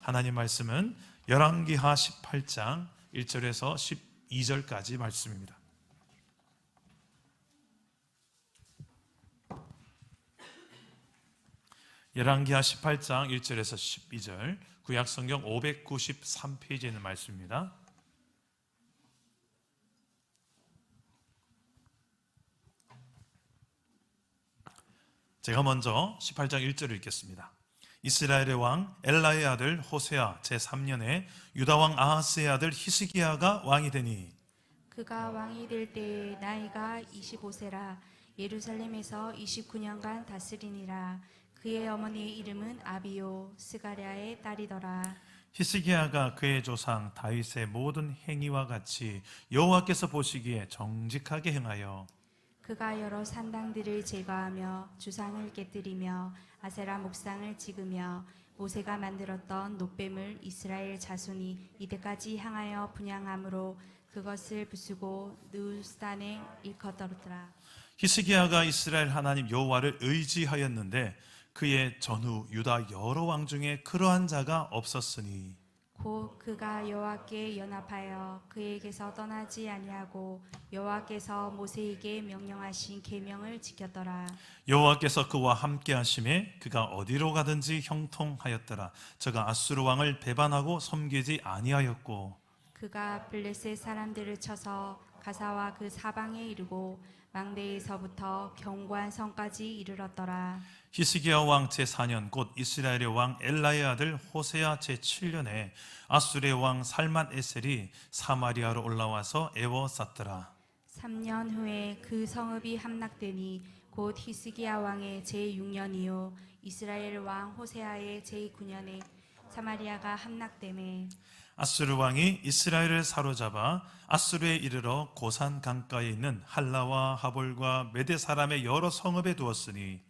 하나님 말씀은 열왕기하 18장 1절에서 12절까지 말씀입니다. 열왕기하 18장 1절에서 12절, 구약성경 593페이지에 있는 말씀입니다. 제가 먼저 18장 1절을 읽겠습니다. 이스라엘의 왕 엘라의 아들 호세아 제3년에 유다 왕 아하스의 아들 히스기야가 왕이 되니, 그가 왕이 될 때에 나이가 25세라. 예루살렘에서 29년간 다스리니라. 그의 어머니의 이름은 아비요 스가랴의 딸이더라. 히스기야가 그의 조상 다윗의 모든 행위와 같이 여호와께서 보시기에 정직하게 행하여 그가 여러 산당들을 제거하며 주상을 깨뜨리며 아세라 목상을 찍으며 모세가 만들었던 놋뱀을 이스라엘 자손이 이때까지 향하여 분향함으로 그것을 부수고 누스단에 일컫더라. 히스기야가 이스라엘 하나님 여호와를 의지하였는데 그의 전후 유다 여러 왕 중에 그러한 자가 없었으니, 곧 그가 여호와께 연합하여 그에게서 떠나지 아니하고 여호와께서 모세에게 명령하신 계명을 지켰더라. 여호와께서 그와 함께 하심에 그가 어디로 가든지 형통하였더라. 저가 아수르 왕을 배반하고 섬기지 아니하였고, 그가 블레셋 사람들을 쳐서 가사와 그 사방에 이르고 망대에서부터 견고한 성까지 이르렀더라. 히스기야 왕 제4년 곧 이스라엘의 왕 엘라의 아들 호세아 제7년에 아수르의 왕 살만 에셀이 사마리아로 올라와서 애워쌌더라. 3년 후에 그 성읍이 함락되니 곧 히스기야 왕의 제6년이요 이스라엘 왕 호세아의 제9년에 사마리아가 함락되매, 아수르 왕이 이스라엘을 사로잡아 아수르에 이르러 고산 강가에 있는 할라와 하볼과 메대 사람의 여러 성읍에 두었으니,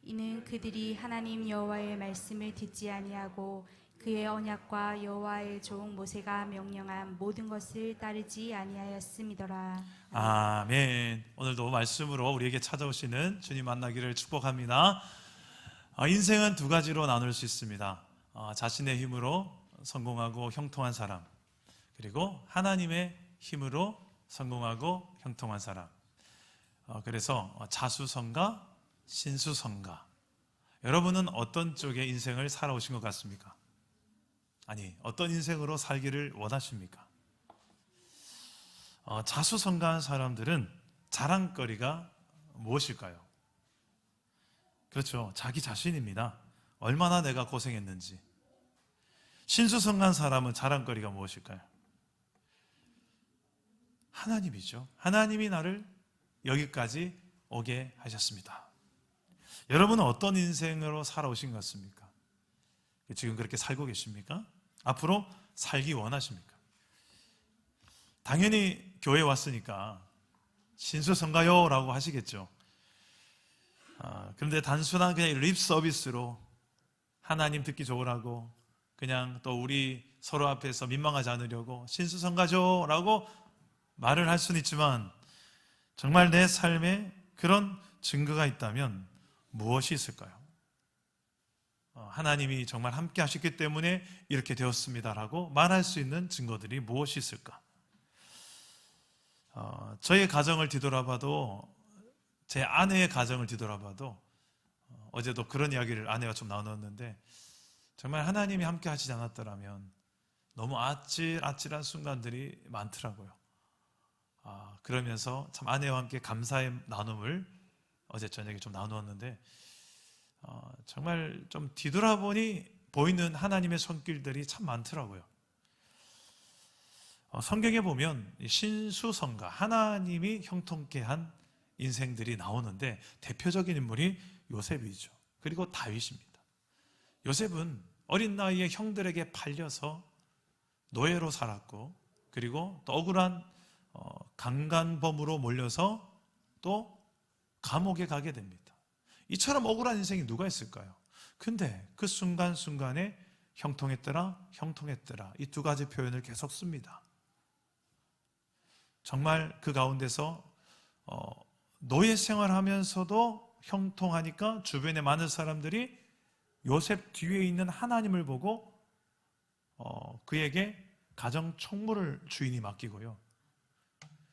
이는 그들이 하나님 여호와의 말씀을 듣지 아니하고 그의 언약과 여호와의 종 모세가 명령한 모든 것을 따르지 아니하였음이더라. 아멘. 오늘도 말씀으로 우리에게 찾아오시는 주님 만나기를 축복합니다. 인생은 두 가지로 나눌 수 있습니다. 자신의 힘으로 성공하고 형통한 사람, 그리고 하나님의 힘으로 성공하고 형통한 사람. 그래서 자수성가, 신수성가. 여러분은 어떤 쪽의 인생을 살아오신 것 같습니까? 아니, 어떤 인생으로 살기를 원하십니까? 자수성가한 사람들은 자랑거리가 무엇일까요? 그렇죠. 자기 자신입니다. 얼마나 내가 고생했는지. 신수성가한 사람은 자랑거리가 무엇일까요? 하나님이죠. 하나님이 나를 여기까지 오게 하셨습니다. 여러분은 어떤 인생으로 살아오신 것 같습니까? 지금 그렇게 살고 계십니까? 앞으로 살기 원하십니까? 당연히 교회에 왔으니까 신수성가요 라고 하시겠죠. 그런데 단순한 그냥 립 서비스로 하나님 듣기 좋으라고, 그냥 또 우리 서로 앞에서 민망하지 않으려고 신수성가죠 라고 말을 할 수는 있지만, 정말 내 삶에 그런 증거가 있다면 무엇이 있을까요? 하나님이 정말 함께 하셨기 때문에 이렇게 되었습니다라고 말할 수 있는 증거들이 무엇이 있을까? 저의 가정을 뒤돌아봐도, 제 아내의 가정을 뒤돌아봐도, 어제도 그런 이야기를 아내가 좀 나눴는데, 정말 하나님이 함께 하시지 않았더라면 너무 아찔아찔한 순간들이 많더라고요. 그러면서 참 아내와 함께 감사의 나눔을 어제 저녁에 좀 나누었는데, 정말 좀 뒤돌아보니 보이는 하나님의 손길들이 참 많더라고요. 성경에 보면 신수성가, 하나님이 형통케 한 인생들이 나오는데 대표적인 인물이 요셉이죠. 그리고 다윗입니다. 요셉은 어린 나이에 형들에게 팔려서 노예로 살았고, 그리고 또 억울한 강간범으로 몰려서 또 감옥에 가게 됩니다. 이처럼 억울한 인생이 누가 있을까요? 근데 그 순간순간에 형통했더라, 형통했더라, 이 두 가지 표현을 계속 씁니다. 정말 그 가운데서 노예 생활하면서도 형통하니까 주변에 많은 사람들이 요셉 뒤에 있는 하나님을 보고 그에게 가정 총무를 주인이 맡기고요.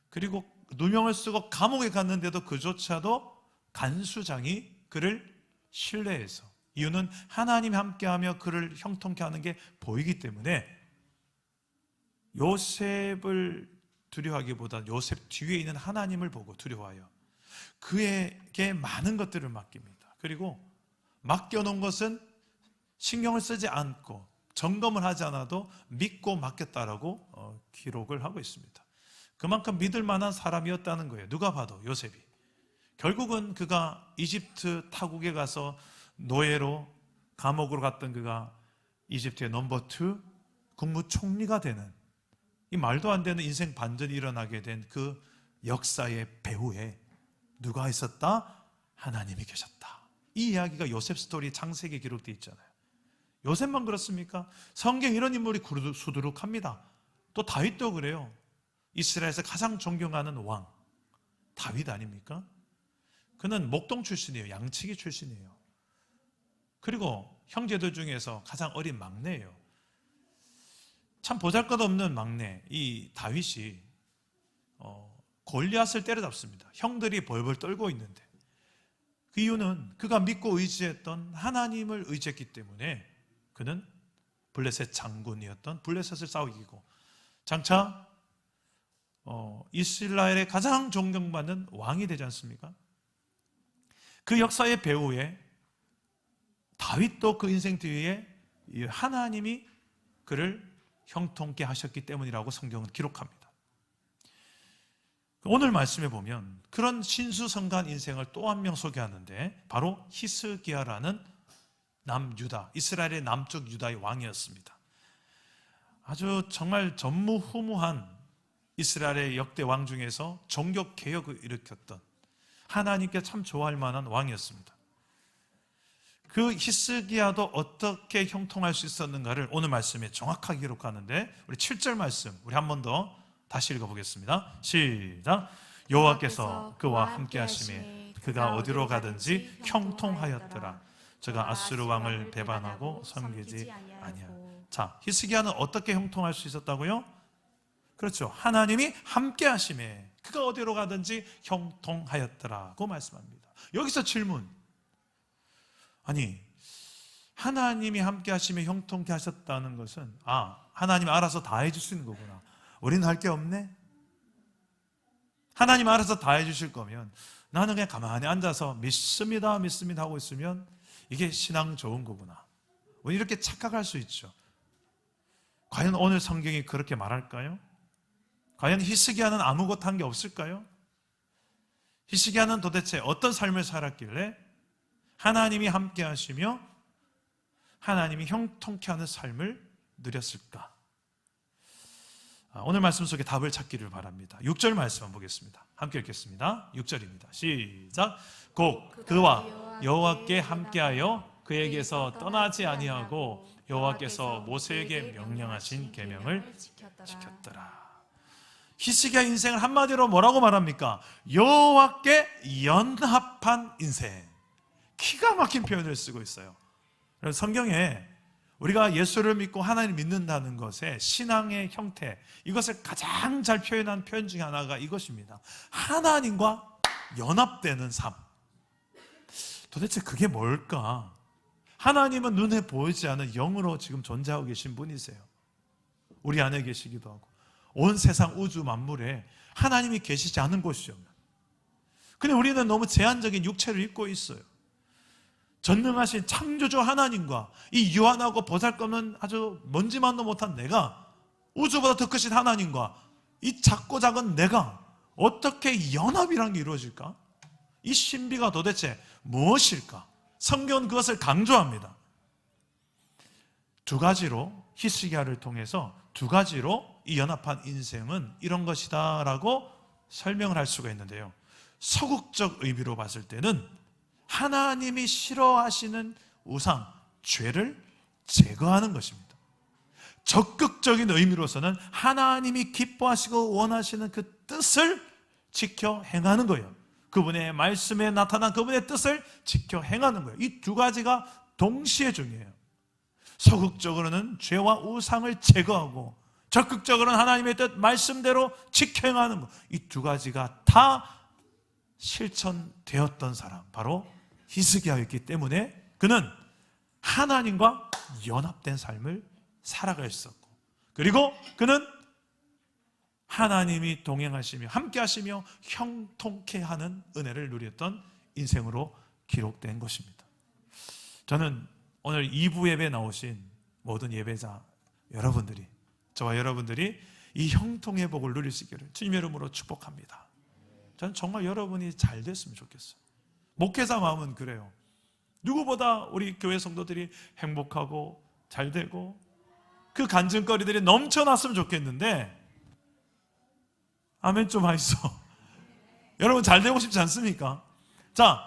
그리고 누명을 쓰고 감옥에 갔는데도 그조차도 간수장이 그를 신뢰해서, 이유는 하나님이 함께하며 그를 형통케 하는 게 보이기 때문에 요셉을 두려워하기보다 요셉 뒤에 있는 하나님을 보고 두려워하여 그에게 많은 것들을 맡깁니다. 그리고 맡겨놓은 것은 신경을 쓰지 않고 점검을 하지 않아도 믿고 맡겼다라고 기록을 하고 있습니다. 그만큼 믿을 만한 사람이었다는 거예요. 누가 봐도 요셉이. 결국은 그가 이집트 타국에 가서 노예로 감옥으로 갔던 그가 이집트의 넘버 2 국무총리가 되는, 이 말도 안 되는 인생 반전이 일어나게 된 그 역사의 배후에 누가 있었다? 하나님이 계셨다. 이 이야기가 요셉 스토리 창세기에 기록되어 있잖아요. 요셉만 그렇습니까? 성경 이런 인물이 수두룩합니다. 또 다윗도 그래요. 이스라엘에서 가장 존경하는 왕 다윗 아닙니까? 그는 목동 출신이에요. 양치기 출신이에요. 그리고 형제들 중에서 가장 어린 막내예요. 참 보잘것없는 막내 이 다윗이 골리앗을 때려잡습니다. 형들이 벌벌 떨고 있는데, 그 이유는 그가 믿고 의지했던 하나님을 의지했기 때문에 그는 블레셋 장군이었던 블레셋을 싸워 이기고 장차 이스라엘의 가장 존경받는 왕이 되지 않습니까? 그 역사의 배후에 다윗도 그 인생 뒤에 하나님이 그를 형통케 하셨기 때문이라고 성경은 기록합니다. 오늘 말씀에 보면 그런 신수성가한 인생을 또 한 명 소개하는데, 바로 히스기야라는 남유다, 이스라엘의 남쪽 유다의 왕이었습니다. 아주 정말 전무후무한 이스라엘의 역대 왕 중에서 종교개혁을 일으켰던, 하나님께 참 좋아할 만한 왕이었습니다. 그 히스기야도 어떻게 형통할 수 있었는가를 오늘 말씀에 정확하게 기록하는데, 우리 7절 말씀 우리 한 번 더 다시 읽어보겠습니다. 시작. 여호와께서 그와 함께 하심에 그가 어디로 가든지 형통하였더라. 저가 아수르 왕을 배반하고 섬기지 아니하고. 자, 히스기야는 어떻게 형통할 수 있었다고요? 그렇죠. 하나님이 함께 하심에 그가 어디로 가든지 형통하였더라고 말씀합니다. 여기서 질문. 아니, 하나님이 함께 하심에 형통케 하셨다는 것은, 하나님 알아서 다 해줄 수 있는 거구나. 우리는 할 게 없네. 하나님 알아서 다 해주실 거면 나는 그냥 가만히 앉아서 믿습니다 하고 있으면 이게 신앙 좋은 거구나. 우리 이렇게 착각할 수 있죠. 과연 오늘 성경이 그렇게 말할까요? 과연 히스기야는 아무것도 한 게 없을까요? 히스기야는 도대체 어떤 삶을 살았길래 하나님이 함께 하시며 하나님이 형통케 하는 삶을 누렸을까? 오늘 말씀 속에 답을 찾기를 바랍니다. 6절 말씀 한번 보겠습니다. 함께 읽겠습니다. 6절입니다. 시작. 곧 그와 여호와께 함께하여 그에게서 떠나지 아니하고 여호와께서 모세에게 명령하신 계명을 지켰더라. 히스기야 인생을 한마디로 뭐라고 말합니까? 여호와께 연합한 인생. 기가 막힌 표현을 쓰고 있어요. 성경에 우리가 예수를 믿고 하나님을 믿는다는 것의 신앙의 형태, 이것을 가장 잘 표현한 표현 중에 하나가 이것입니다. 하나님과 연합되는 삶. 도대체 그게 뭘까? 하나님은 눈에 보이지 않는 영으로 지금 존재하고 계신 분이세요. 우리 안에 계시기도 하고 온 세상 우주 만물에 하나님이 계시지 않은 곳이죠. 근데 우리는 너무 제한적인 육체를 입고 있어요. 전능하신 창조주 하나님과 이 유한하고 보잘것없는 아주 먼지만도 못한 내가, 우주보다 더 크신 하나님과 이 작고 작은 내가 어떻게 연합이란 게 이루어질까? 이 신비가 도대체 무엇일까? 성경은 그것을 강조합니다. 두 가지로, 히스기야를 통해서 두 가지로 이 연합한 인생은 이런 것이다 라고 설명을 할 수가 있는데요, 서국적 의미로 봤을 때는 하나님이 싫어하시는 우상, 죄를 제거하는 것입니다. 적극적인 의미로서는 하나님이 기뻐하시고 원하시는 그 뜻을 지켜 행하는 거예요. 그분의 말씀에 나타난 그분의 뜻을 지켜 행하는 거예요. 이 두 가지가 동시에 중요해요. 소극적으로는 죄와 우상을 제거하고 적극적으로는 하나님의 뜻 말씀대로 지켜 행하는 것, 이 두 가지가 다 실천되었던 사람, 바로 히스기야였기 때문에 그는 하나님과 연합된 삶을 살아갈 수 있었고, 그리고 그는 하나님이 동행하시며 함께 하시며 형통케 하는 은혜를 누렸던 인생으로 기록된 것입니다. 저는 오늘 2부 예배에 나오신 모든 예배자 여러분들이, 저와 여러분들이 이 형통의 복을 누릴 수 있기를 주님의 이름으로 축복합니다. 저는 정말 여러분이 잘 됐으면 좋겠어요. 목회자 마음은 그래요. 누구보다 우리 교회 성도들이 행복하고 잘 되고 그 간증거리들이 넘쳐났으면 좋겠는데, 아멘 좀 하이소. 여러분 잘 되고 싶지 않습니까? 자,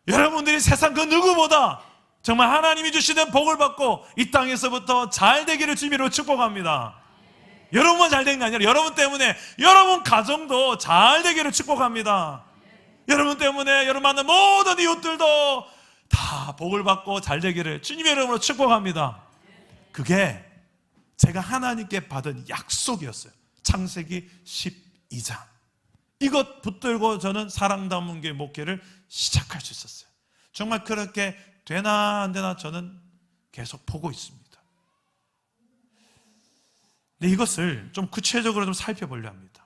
여러분들이 세상 그 누구보다 정말 하나님이 주시는 복을 받고 이 땅에서부터 잘 되기를 주님으로 축복합니다. 여러분만 잘 되는 게 아니라 여러분 때문에 여러분 가정도 잘 되기를 축복합니다. 여러분 때문에 여러분 만난 모든 이웃들도 다 복을 받고 잘 되기를 주님의 이름으로 축복합니다. 그게 제가 하나님께 받은 약속이었어요. 창세기 12장. 이것 붙들고 저는 사랑담은 교회 목회를 시작할 수 있었어요. 정말 그렇게 되나 안 되나 저는 계속 보고 있습니다. 근데 이것을 좀 구체적으로 좀 살펴보려 합니다.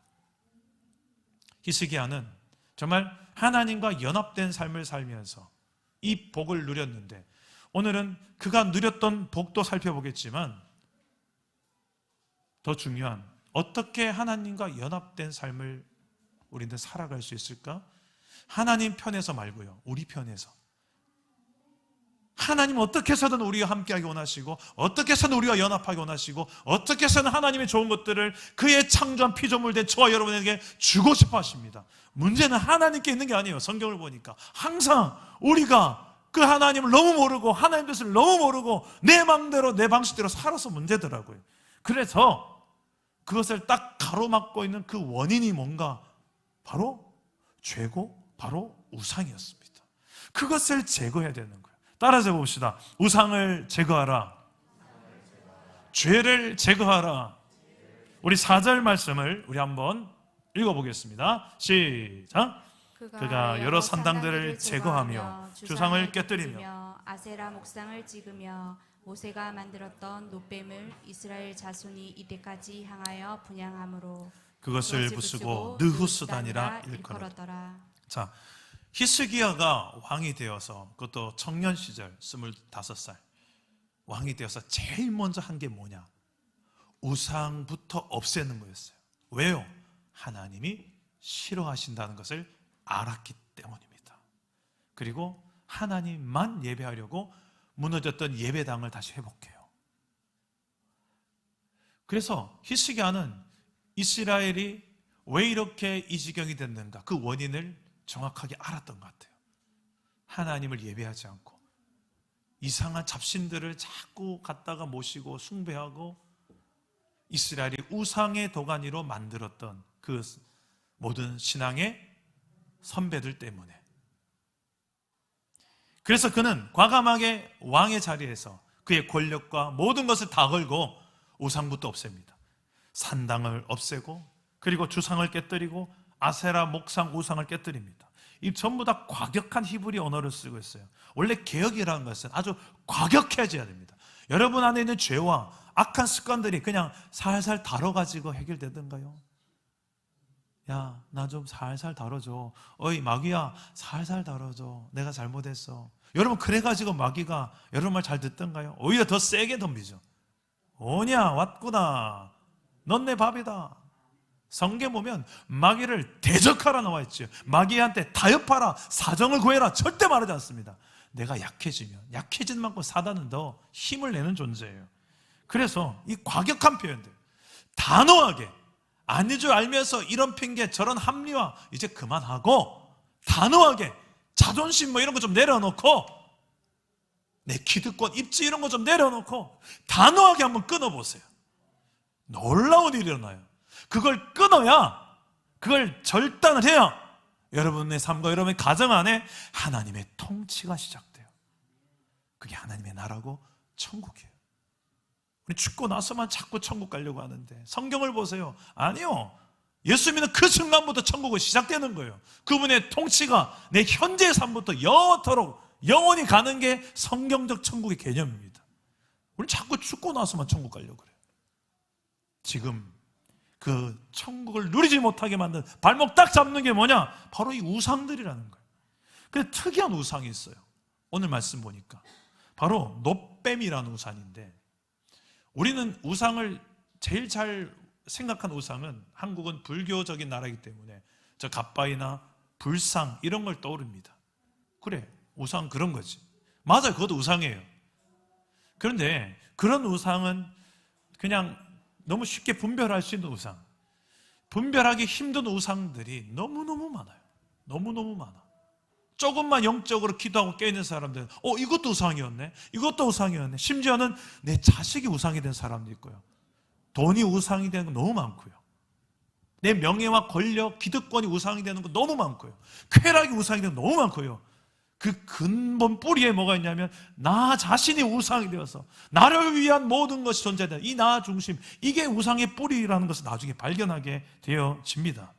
히스기야는 정말 하나님과 연합된 삶을 살면서 이 복을 누렸는데, 오늘은 그가 누렸던 복도 살펴보겠지만 더 중요한, 어떻게 하나님과 연합된 삶을 우리는 살아갈 수 있을까? 하나님 편에서 말고요, 우리 편에서. 하나님 어떻게 해서든 우리와 함께하기 원하시고, 어떻게 해서든 우리와 연합하기 원하시고, 어떻게 해서든 하나님의 좋은 것들을 그의 창조한 피조물 된 저와 여러분에게 주고 싶어 하십니다. 문제는 하나님께 있는 게 아니에요. 성경을 보니까 항상 우리가 그 하나님을 너무 모르고 하나님 뜻을 너무 모르고 내 마음대로 내 방식대로 살아서 문제더라고요. 그래서 그것을 딱 가로막고 있는 그 원인이 뭔가? 바로 죄고 바로 우상이었습니다. 그것을 제거해야 되는 거예요. 따라서 봅시다. 우상을 제거하라. 죄를 제거하라. 우리 4절 말씀을 우리 한번 읽어보겠습니다. 시작. 그가 여러 산당들을 제거하며 주상을 깨뜨리며 아세라 목상을 찍으며 모세가 만들었던 놋뱀을 이스라엘 자손이 이때까지 향하여 분향함으로 그것을 부수고 느후스단이라 일컬었더라. 자, 히스기야가 왕이 되어서, 그것도 청년 시절 25살 왕이 되어서 제일 먼저 한 게 뭐냐? 우상부터 없애는 거였어요. 왜요? 하나님이 싫어하신다는 것을 알았기 때문입니다. 그리고 하나님만 예배하려고 무너졌던 예배당을 다시 회복해요. 그래서 히스기야는 이스라엘이 왜 이렇게 이 지경이 됐는가, 그 원인을 정확하게 알았던 것 같아요. 하나님을 예배하지 않고 이상한 잡신들을 자꾸 갖다가 모시고 숭배하고 이스라엘이 우상의 도가니로 만들었던 그 모든 신앙의 선배들 때문에. 그래서 그는 과감하게 왕의 자리에서 그의 권력과 모든 것을 다 걸고 우상부터 없앱니다. 산당을 없애고, 그리고 주상을 깨뜨리고, 아세라 목상 우상을 깨뜨립니다. 이 전부 다 과격한 히브리 언어를 쓰고 있어요. 원래 개혁이라는 것은 아주 과격해져야 됩니다. 여러분 안에 있는 죄와 악한 습관들이 그냥 살살 다뤄가지고 해결되던가요? 야, 나 좀 살살 다뤄줘. 어이 마귀야, 살살 다뤄줘. 내가 잘못했어. 여러분 그래가지고 마귀가 여러분 말 잘 듣던가요? 오히려 더 세게 덤비죠. 오냐, 왔구나. 넌 내 밥이다. 성경 보면 마귀를 대적하라 나와 있죠. 마귀한테 타협하라, 사정을 구해라 절대 말하지 않습니다. 내가 약해지면 약해진 만큼 사단은 더 힘을 내는 존재예요. 그래서 이 과격한 표현들, 단호하게, 아닌 줄 알면서 이런 핑계 저런 합리화 이제 그만하고, 단호하게 자존심 뭐 이런 거 좀 내려놓고, 내 기득권, 입지 이런 거 좀 내려놓고 단호하게 한번 끊어보세요. 놀라운 일이 일어나요. 그걸 끊어야, 그걸 절단을 해야 여러분의 삶과 여러분의 가정 안에 하나님의 통치가 시작돼요. 그게 하나님의 나라고 천국이에요. 우리 죽고 나서만 자꾸 천국 가려고 하는데 성경을 보세요. 아니요. 예수 믿는 그 순간부터 천국은 시작되는 거예요. 그분의 통치가 내 현재의 삶부터 영원토록 영원히 가는 게 성경적 천국의 개념입니다. 우리는 자꾸 죽고 나서만 천국 가려고 그래요. 지금 그 천국을 누리지 못하게 만든 발목 딱 잡는 게 뭐냐? 바로 이 우상들이라는 거예요. 근데 특이한 우상이 있어요. 오늘 말씀 보니까 바로 놋뱀이라는 우상인데, 우리는 우상을 제일 잘 생각한 우상은, 한국은 불교적인 나라이기 때문에 저 갓바위나 불상 이런 걸 떠오릅니다. 그래, 우상 그런 거지. 맞아요, 그것도 우상이에요. 그런데 그런 우상은 그냥 너무 쉽게 분별할 수 있는 우상, 분별하기 힘든 우상들이 너무너무 많아요. 너무너무 많아. 조금만 영적으로 기도하고 깨어있는 사람들은 이것도 우상이었네, 이것도 우상이었네. 심지어는 내 자식이 우상이 된 사람도 있고요, 돈이 우상이 되는 거 너무 많고요, 내 명예와 권력, 기득권이 우상이 되는 거 너무 많고요, 쾌락이 우상이 되는 거 너무 많고요. 그 근본 뿌리에 뭐가 있냐면 나 자신이 우상이 되어서 나를 위한 모든 것이 존재한다, 이 나 중심, 이게 우상의 뿌리라는 것을 나중에 발견하게 되어집니다.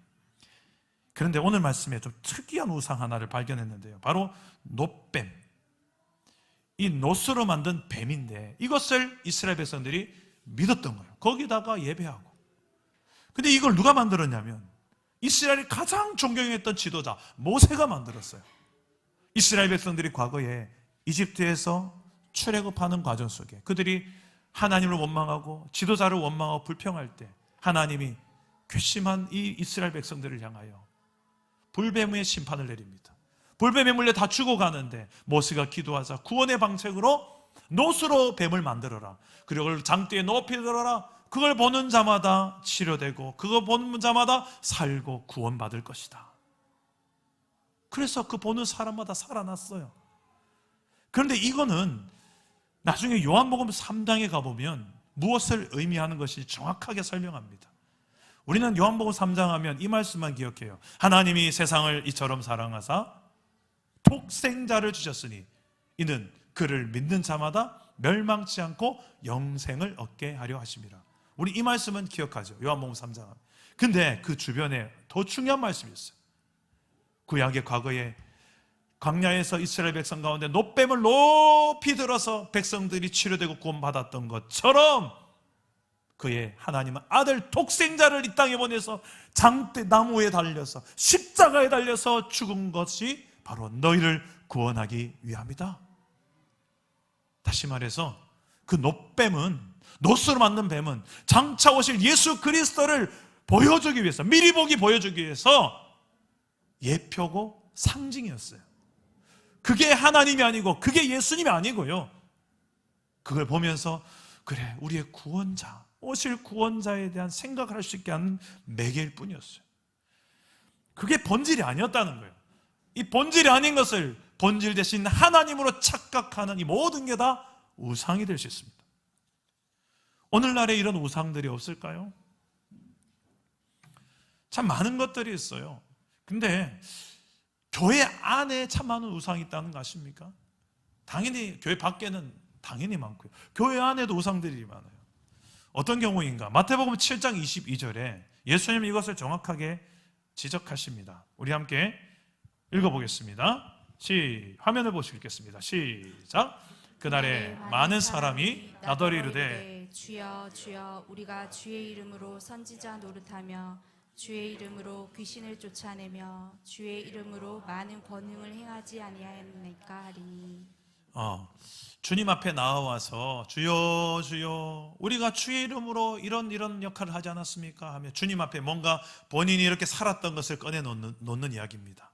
그런데 오늘 말씀에 좀 특이한 우상 하나를 발견했는데요, 바로 놋뱀. 이 놋으로 만든 뱀인데 이것을 이스라엘 백성들이 믿었던 거예요. 거기다가 예배하고. 근데 이걸 누가 만들었냐면 이스라엘이 가장 존경했던 지도자 모세가 만들었어요. 이스라엘 백성들이 과거에 이집트에서 출애굽하는 과정 속에 그들이 하나님을 원망하고 지도자를 원망하고 불평할 때 하나님이 괘씸한 이 이스라엘 백성들을 향하여 불뱀의 심판을 내립니다. 불뱀에 물려 다 죽어가는데 모세가 기도하자 구원의 방책으로 놋으로 뱀을 만들어라, 그리고 그걸 장대에 높이 들어라, 그걸 보는 자마다 치료되고 그거 보는 자마다 살고 구원받을 것이다. 그래서 그 보는 사람마다 살아났어요. 그런데 이거는 나중에 요한복음 3장에 가보면 무엇을 의미하는 것이 정확하게 설명합니다. 우리는 요한복음 3장 하면 이 말씀만 기억해요. 하나님이 세상을 이처럼 사랑하사 독생자를 주셨으니 이는 그를 믿는 자마다 멸망치 않고 영생을 얻게 하려 하심이라. 우리 이 말씀은 기억하죠, 요한복음 3장. 근데 그 주변에 더 중요한 말씀이 있어요. 구약의 과거에 광야에서 이스라엘 백성 가운데 놋뱀을 높이 들어서 백성들이 치료되고 구원받았던 것처럼 그의 하나님은 아들 독생자를 이 땅에 보내서 장대 나무에 달려서 십자가에 달려서 죽은 것이 바로 너희를 구원하기 위함이다. 다시 말해서 그 놋뱀은, 놋으로 만든 뱀은 장차 오실 예수 그리스도를 보여주기 위해서, 미리 보기 보여주기 위해서 예표고 상징이었어요. 그게 하나님이 아니고 그게 예수님이 아니고요, 그걸 보면서 그래, 우리의 구원자, 오실 구원자에 대한 생각을 할 수 있게 하는 매개일 뿐이었어요. 그게 본질이 아니었다는 거예요. 이 본질이 아닌 것을 본질 대신 하나님으로 착각하는 이 모든 게 다 우상이 될 수 있습니다. 오늘날에 이런 우상들이 없을까요? 참 많은 것들이 있어요. 근데 교회 안에 참 많은 우상이 있다는 거 아십니까? 당연히 교회 밖에는 당연히 많고요, 교회 안에도 우상들이 많아요. 어떤 경우인가? 마태복음 7장 22절에 예수님이 이것을 정확하게 지적하십니다. 우리 함께 읽어보겠습니다. 화면을 보시고 읽겠습니다. 시작. 그날에 많은 사람이 나더러 이르되 주여 주여 우리가 주의 이름으로 선지자 노릇하며 주의 이름으로 귀신을 쫓아내며 주의 이름으로 많은 권능을 행하지 아니하였나이까 하리니. 주님 앞에 나와서 주여 주여 우리가 주의 이름으로 이런 역할을 하지 않았습니까? 하며 주님 앞에 뭔가 본인이 이렇게 살았던 것을 꺼내놓는 이야기입니다.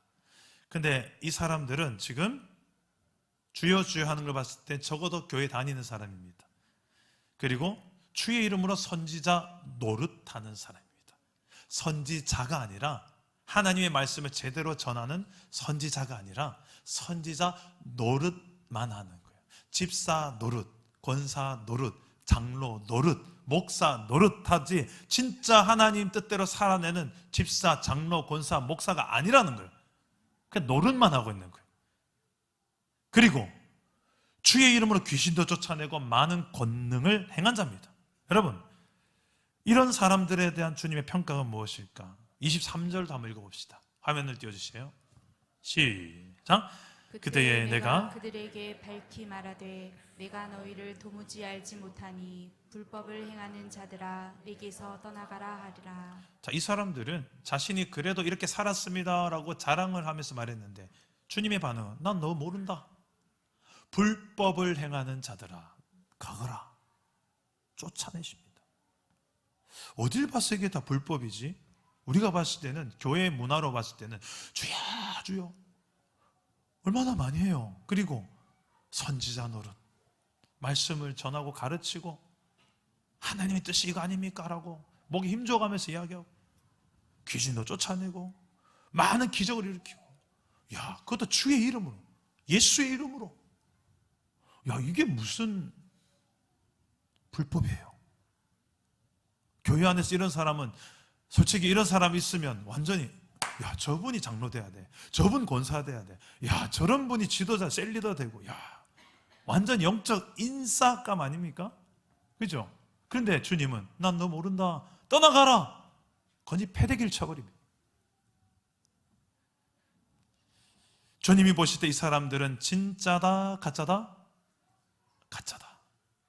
근데 이 사람들은 지금 주여 주여 하는 걸 봤을 때 적어도 교회 다니는 사람입니다. 그리고 주의 이름으로 선지자 노릇하는 사람입니다. 선지자가 아니라, 하나님의 말씀을 제대로 전하는 선지자가 아니라 선지자 노릇만 하는 거예요. 집사 노릇, 권사 노릇, 장로 노릇, 목사 노릇하지 진짜 하나님 뜻대로 살아내는 집사, 장로, 권사, 목사가 아니라는 거예요. 그냥 노릇만 하고 있는 거예요. 그리고 주의 이름으로 귀신도 쫓아내고 많은 권능을 행한 자입니다. 여러분, 이런 사람들에 대한 주님의 평가가 무엇일까? 23절도 한번 읽어봅시다. 화면을 띄워주세요. 시작. 그때에 내가 그들에게 밝히 말하되 내가 너희를 도무지 알지 못하니 불법을 행하는 자들아 내게서 떠나가라 하리라. 자, 이 사람들은 자신이 그래도 이렇게 살았습니다라고 자랑을 하면서 말했는데 주님의 반응은 난 너 모른다. 불법을 행하는 자들아 가거라. 쫓아내십니다. 어딜 봤을 때 다 불법이지? 우리가 봤을 때는, 교회 문화로 봤을 때는 주여 주여 얼마나 많이 해요. 그리고 선지자 노릇, 말씀을 전하고 가르치고 하나님의 뜻이 이거 아닙니까? 라고 목에 힘줘가면서 이야기하고 귀신도 쫓아내고 많은 기적을 일으키고, 야, 그것도 주의 이름으로, 예수의 이름으로. 야, 이게 무슨 불법이에요? 교회 안에서 이런 사람은, 솔직히 이런 사람 있으면 완전히, 야, 저분이 장로 돼야 돼, 저분 권사 돼야 돼, 야, 저런 분이 지도자 셀리더 되고, 야, 완전 영적 인싸감 아닙니까? 그죠? 그런데 주님은 난 너 모른다, 떠나가라, 거기 패대기를 쳐버립니다. 주님이 보실 때 이 사람들은 진짜다 가짜다? 가짜다.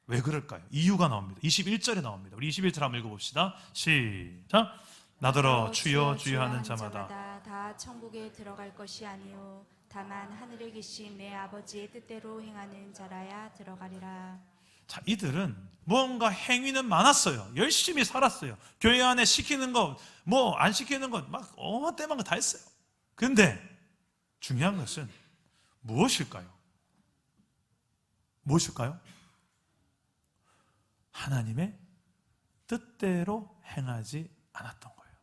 왜 그럴까요? 이유가 나옵니다. 21절에 나옵니다. 우리 21절 한번 읽어봅시다. 시작. 나더러 주여 주여 하는 자마다 다 천국에 들어갈 것이 아니요 다만 하늘에 계신 내 아버지의 뜻대로 행하는 자라야 들어가리라. 자, 이들은 뭔가 행위는 많았어요. 열심히 살았어요. 교회 안에 시키는 거, 뭐 안 시키는 거 막 어마어마한 거 다 했어요. 그런데 중요한 것은 무엇일까요? 무엇일까요? 하나님의 뜻대로 행하지 않았던 거예요.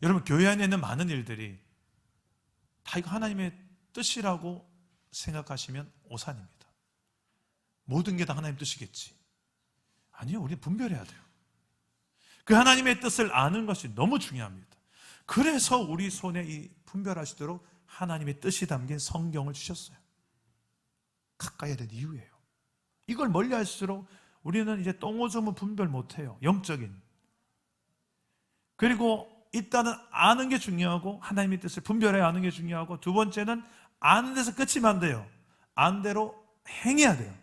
여러분, 교회 안에 있는 많은 일들이 다 이거 하나님의 뜻이라고 생각하시면 오산입니다. 모든 게 다 하나님 뜻이겠지. 아니요, 우리는 분별해야 돼요. 그 하나님의 뜻을 아는 것이 너무 중요합니다. 그래서 우리 손에 이 분별하시도록 하나님의 뜻이 담긴 성경을 주셨어요. 가까이 된 이유예요. 이걸 멀리 할수록 우리는 이제 똥오줌은 분별 못해요. 영적인. 그리고 일단은 아는 게 중요하고, 하나님의 뜻을 분별해야 아는 게 중요하고, 두 번째는 아는 데서 끝이면 안 돼요. 아는 대로 행해야 돼요.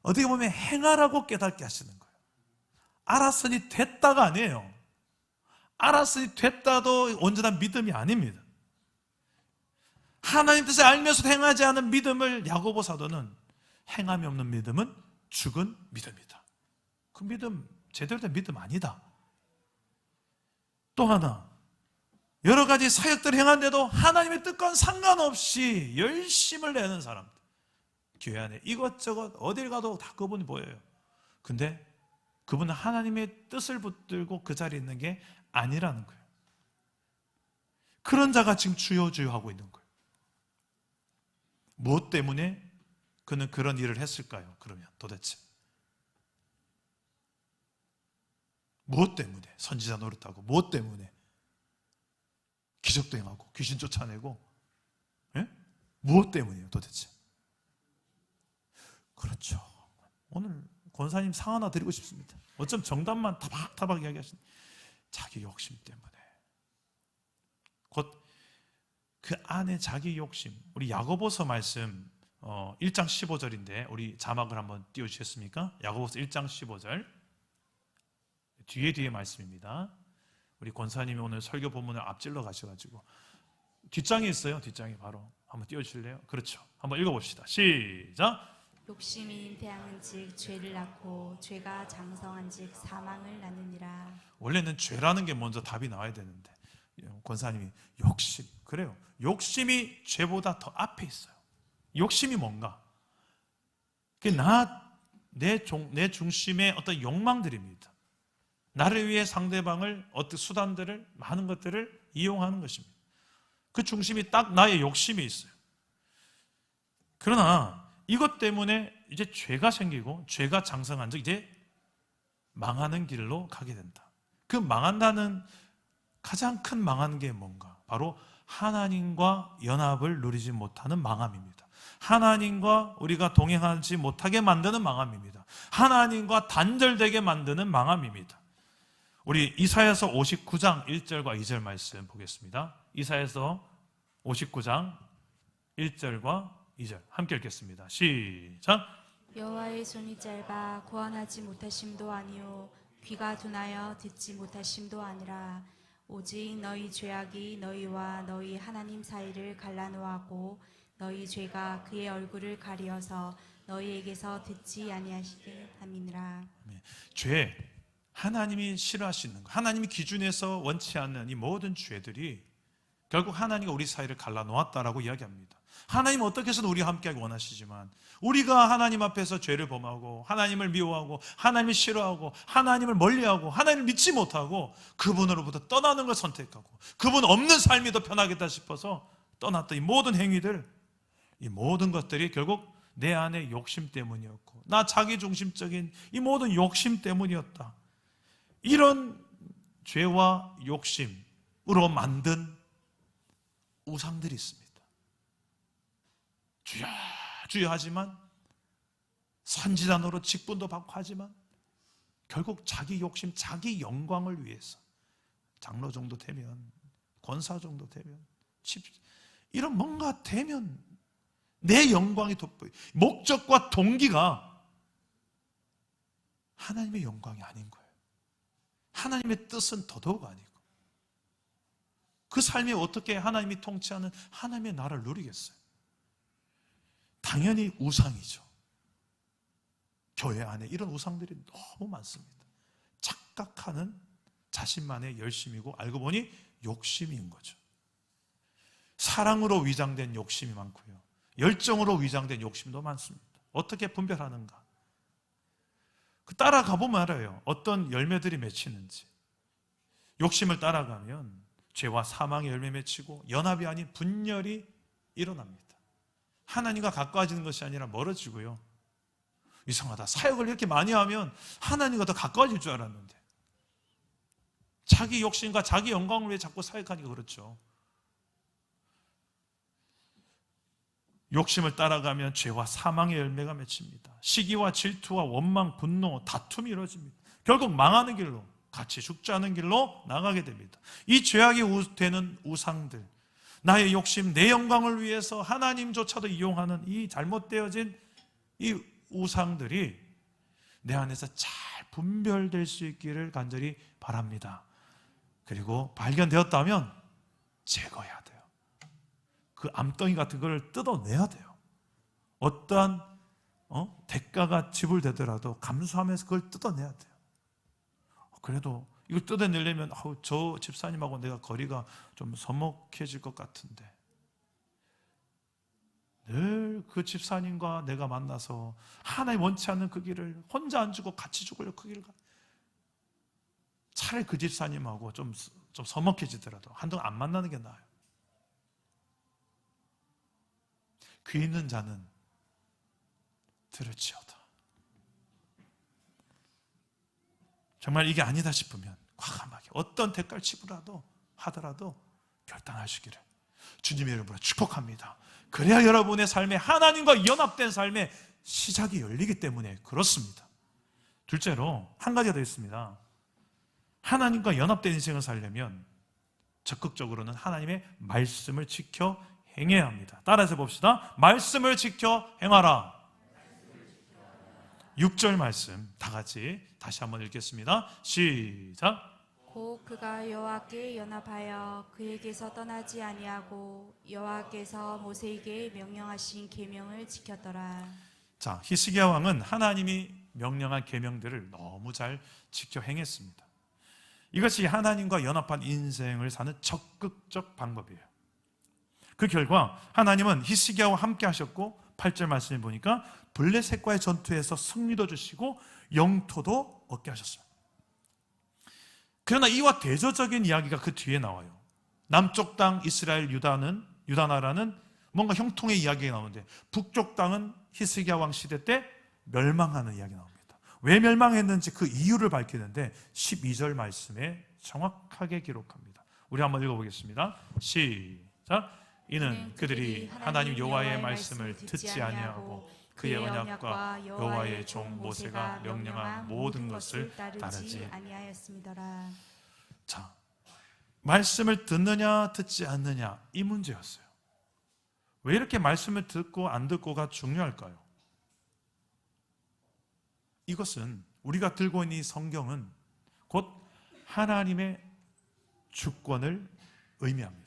어떻게 보면 행하라고 깨닫게 하시는 거예요. 알았으니 됐다가 아니에요. 알았으니 됐다도 온전한 믿음이 아닙니다. 하나님 뜻을 알면서도 행하지 않은 믿음을 야고보 사도는, 행함이 없는 믿음은 죽은 믿음이다. 그 믿음 제대로 된 믿음 아니다. 또 하나, 여러 가지 사역들을 행하는데도 하나님의 뜻과는 상관없이 열심을 내는 사람들, 교회 안에 이것저것 어딜 가도 다 그분이 보여요. 근데 그분은 하나님의 뜻을 붙들고 그 자리에 있는 게 아니라는 거예요. 그런 자가 지금 주여 주여 하고 있는 거예요. 무엇 때문에 그는 그런 일을 했을까요? 그러면 도대체 무엇 때문에 선지자 노릇하고, 무엇 때문에 기적도 행하고 귀신 쫓아내고, 예? 무엇 때문이에요 도대체? 그렇죠, 오늘 권사님 상 하나 드리고 싶습니다. 어쩜 정답만 타박타박 이야기하신, 자기 욕심 때문에. 곧 그 안에 자기 욕심. 우리 야고보서 말씀 1장 15절인데 우리 자막을 한번 띄워주셨습니까? 야고보서 1장 15절 뒤에 말씀입니다. 우리 권사님이 오늘 설교 본문을 앞질러 가셔가지고 뒷장에 있어요. 뒷장에 바로 한번 띄워주실래요? 그렇죠, 한번 읽어봅시다. 시작. 욕심이 잉태하는즉 죄를 낳고 죄가 장성한즉 사망을 낳느니라. 원래는 죄라는 게 먼저 답이 나와야 되는데 권사님이 욕심, 그래요. 욕심이 죄보다 더 앞에 있어요. 욕심이 뭔가? 그게 내 중심의 어떤 욕망들입니다. 나를 위해 상대방을, 어떤 수단들을, 많은 것들을 이용하는 것입니다. 그 중심이 딱 나의 욕심이 있어요. 그러나 이것 때문에 이제 죄가 생기고 죄가 장성한 즉 이제 망하는 길로 가게 된다. 그 망한다는 가장 큰 망한 게 뭔가? 바로 하나님과 연합을 누리지 못하는 망함입니다. 하나님과 우리가 동행하지 못하게 만드는 망함입니다. 하나님과 단절되게 만드는 망함입니다. 우리 이사야서 59장 1절과 2절 말씀 보겠습니다. 이사야서 59장 1절과 2절 함께 읽겠습니다. 시작. 여호와의 손이 짧아 구원하지 못하심도 아니요 귀가 둔하여 듣지 못하심도 아니라 오직 너희 죄악이 너희와 너희 하나님 사이를 갈라놓았고 너희 죄가 그의 얼굴을 가리어서 너희에게서 듣지 아니하시게 함이니라. 죄, 하나님이 싫어하시는 것, 하나님이 기준에서 원치 않는 이 모든 죄들이 결국 하나님과 우리 사이를 갈라놓았다라고 이야기합니다. 하나님은 어떻게 해서든 우리와 함께하기 원하시지만 우리가 하나님 앞에서 죄를 범하고 하나님을 미워하고 하나님을 싫어하고 하나님을 멀리하고 하나님을 믿지 못하고 그분으로부터 떠나는 걸 선택하고 그분 없는 삶이 더 편하겠다 싶어서 떠났던 이 모든 행위들, 이 모든 것들이 결국 내 안의 욕심 때문이었고 나 자기중심적인 이 모든 욕심 때문이었다. 이런 죄와 욕심으로 만든 우상들이 있습니다. 주여 주여 하지만 선지자노로 직분도 받고 하지만 결국 자기 욕심, 자기 영광을 위해서 장로 정도 되면, 권사 정도 되면, 이런 뭔가 되면 내 영광이 돋보여. 목적과 동기가 하나님의 영광이 아닌 거예요. 하나님의 뜻은 더더욱 아니고 그 삶이 어떻게 하나님이 통치하는 하나님의 나라를 누리겠어요? 당연히 우상이죠. 교회 안에 이런 우상들이 너무 많습니다. 착각하는 자신만의 열심이고 알고 보니 욕심인 거죠. 사랑으로 위장된 욕심이 많고요, 열정으로 위장된 욕심도 많습니다. 어떻게 분별하는가? 따라가 보면 알아요. 어떤 열매들이 맺히는지. 욕심을 따라가면 죄와 사망의 열매 맺히고 연합이 아닌 분열이 일어납니다. 하나님과 가까워지는 것이 아니라 멀어지고요. 이상하다. 사역을 이렇게 많이 하면 하나님과 더 가까워질 줄 알았는데 자기 욕심과 자기 영광을 위해 자꾸 사역하니까 그렇죠. 욕심을 따라가면 죄와 사망의 열매가 맺힙니다. 시기와 질투와 원망, 분노, 다툼이 이루어집니다. 결국 망하는 길로, 같이 죽자는 길로 나가게 됩니다. 이 죄악이 되는 우상들, 나의 욕심, 내 영광을 위해서 하나님조차도 이용하는 이 잘못되어진 이 우상들이 내 안에서 잘 분별될 수 있기를 간절히 바랍니다. 그리고 발견되었다면 제거해야 돼요. 그 암덩이 같은 걸 뜯어내야 돼요. 어떠한 대가가 지불되더라도 감수하면서 그걸 뜯어내야 돼요. 그래도 이걸 뜯어내려면 저 집사님하고 내가 거리가 좀 서먹해질 것 같은데 늘 그 집사님과 내가 만나서 하나님 원치 않는 그 길을 혼자 안 주고 같이 죽으려고 그 길을 차라리 그 집사님하고 좀 서먹해지더라도 한동안 안 만나는 게 나아요. 귀 있는 자는 들을지어다. 정말 이게 아니다 싶으면 과감하게 어떤 대가를 하더라도 결단하시기를 주님의 이름으로 축복합니다. 그래야 여러분의 삶에 하나님과 연합된 삶의 시작이 열리기 때문에 그렇습니다. 둘째로 한 가지가 더 있습니다. 하나님과 연합된 인생을 살려면 적극적으로는 하나님의 말씀을 지켜 행해야 합니다. 따라서 봅시다. 말씀을 지켜 행하라. 6절 말씀 다 같이 다시 한번 읽겠습니다. 시작. 곧 그가 여호와께 연합하여 그에게서 떠나지 아니하고 여호와께서 모세에게 명령하신 계명을 지켰더라. 자, 히스기야 왕은 하나님이 명령한 계명들을 너무 잘 지켜 행했습니다. 이것이 하나님과 연합한 인생을 사는 적극적 방법이에요. 그 결과 하나님은 히스기야와 함께 하셨고 8절 말씀을 보니까 블레셋과의 전투에서 승리도 주시고 영토도 얻게 하셨어요. 그러나 이와 대조적인 이야기가 그 뒤에 나와요. 남쪽 땅 이스라엘 유다 나라는 뭔가 형통의 이야기가 나오는데 북쪽 땅은 히스기야 왕 시대 때 멸망하는 이야기가 나옵니다. 왜 멸망했는지 그 이유를 밝히는데 12절 말씀에 정확하게 기록합니다. 우리 한번 읽어보겠습니다. 시작. 이는 그들이 하나님 여호와의 말씀을 듣지 아니하고 그의 언약과 여호와의 종 모세가 명령한 모든 것을 따르지 아니하였음이더라. 자, 말씀을 듣느냐 듣지 않느냐 이 문제였어요. 왜 이렇게 말씀을 듣고 안 듣고가 중요할까요? 이것은 우리가 들고 있는 이 성경은 곧 하나님의 주권을 의미합니다.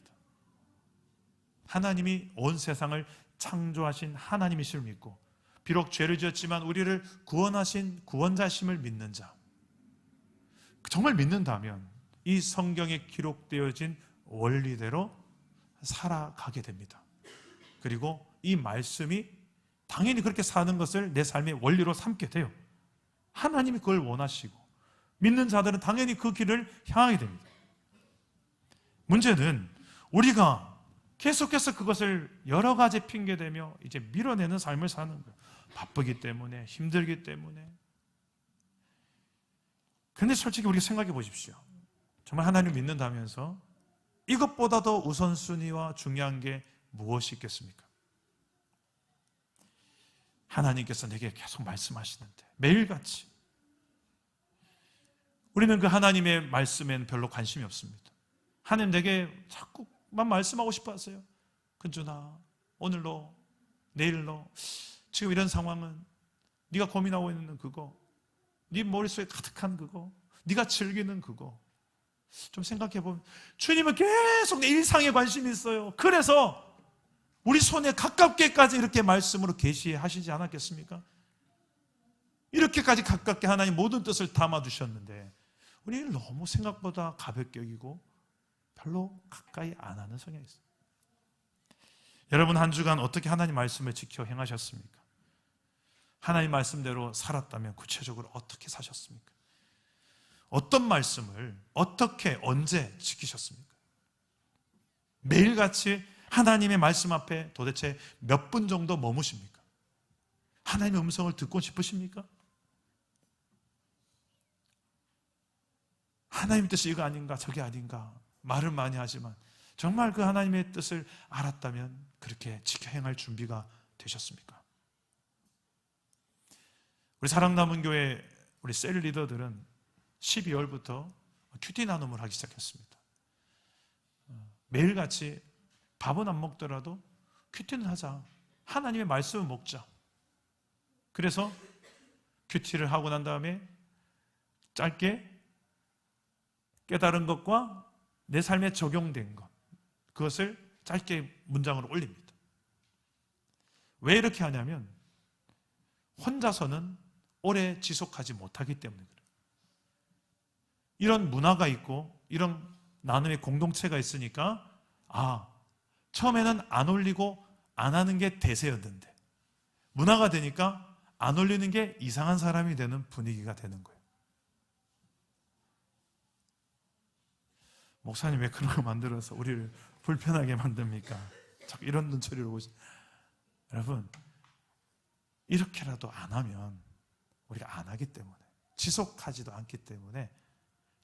하나님이 온 세상을 창조하신 하나님이심을 믿고 비록 죄를 지었지만 우리를 구원하신 구원자심을 믿는 자, 정말 믿는다면 이 성경에 기록되어진 원리대로 살아가게 됩니다. 그리고 이 말씀이 당연히 그렇게 사는 것을 내 삶의 원리로 삼게 돼요. 하나님이 그걸 원하시고 믿는 자들은 당연히 그 길을 향하게 됩니다. 문제는 우리가 계속해서 그것을 여러 가지 핑계대며 이제 밀어내는 삶을 사는 거예요. 바쁘기 때문에, 힘들기 때문에. 그런데 솔직히 우리가 생각해 보십시오. 정말 하나님 믿는다면서 이것보다도 우선순위와 중요한 게 무엇이 있겠습니까? 하나님께서 내게 계속 말씀하시는데 매일같이 우리는 그 하나님의 말씀에는 별로 관심이 없습니다. 하나님 내게 자꾸만 말씀하고 싶어 하세요. 근준아, 오늘로, 내일로, 지금 이런 상황은 네가 고민하고 있는 그거, 네 머릿속에 가득한 그거, 네가 즐기는 그거 좀 생각해보면 주님은 계속 내 일상에 관심이 있어요. 그래서 우리 손에 가깝게까지 이렇게 말씀으로 계시하시지 않았겠습니까? 이렇게까지 가깝게 하나님 모든 뜻을 담아두셨는데 우리는 너무 생각보다 가볍게 여기고 별로 가까이 안 하는 성향이 있어요. 여러분 한 주간 어떻게 하나님 말씀을 지켜 행하셨습니까? 하나님 말씀대로 살았다면 구체적으로 어떻게 사셨습니까? 어떤 말씀을 어떻게 언제 지키셨습니까? 매일같이 하나님의 말씀 앞에 도대체 몇 분 정도 머무십니까? 하나님의 음성을 듣고 싶으십니까? 하나님의 뜻이 이거 아닌가 저게 아닌가 말을 많이 하지만 정말 그 하나님의 뜻을 알았다면 그렇게 지켜 행할 준비가 되셨습니까? 우리 사랑남은 교회 우리 셀 리더들은 12월부터 큐티 나눔을 하기 시작했습니다. 매일같이 밥은 안 먹더라도 큐티는 하자. 하나님의 말씀을 먹자. 그래서 큐티를 하고 난 다음에 짧게 깨달은 것과 내 삶에 적용된 것, 그것을 짧게 문장으로 올립니다. 왜 이렇게 하냐면 혼자서는 오래 지속하지 못하기 때문에 그래요. 이런 문화가 있고 이런 나눔의 공동체가 있으니까 처음에는 안 올리고 안 하는 게 대세였는데 문화가 되니까 안 올리는 게 이상한 사람이 되는 분위기가 되는 거예요. 목사님 왜 그런 거 만들어서 우리를 불편하게 만듭니까? 자꾸 이런 눈초리를 보시. 여러분 이렇게라도 안 하면 우리가 안 하기 때문에 지속하지도 않기 때문에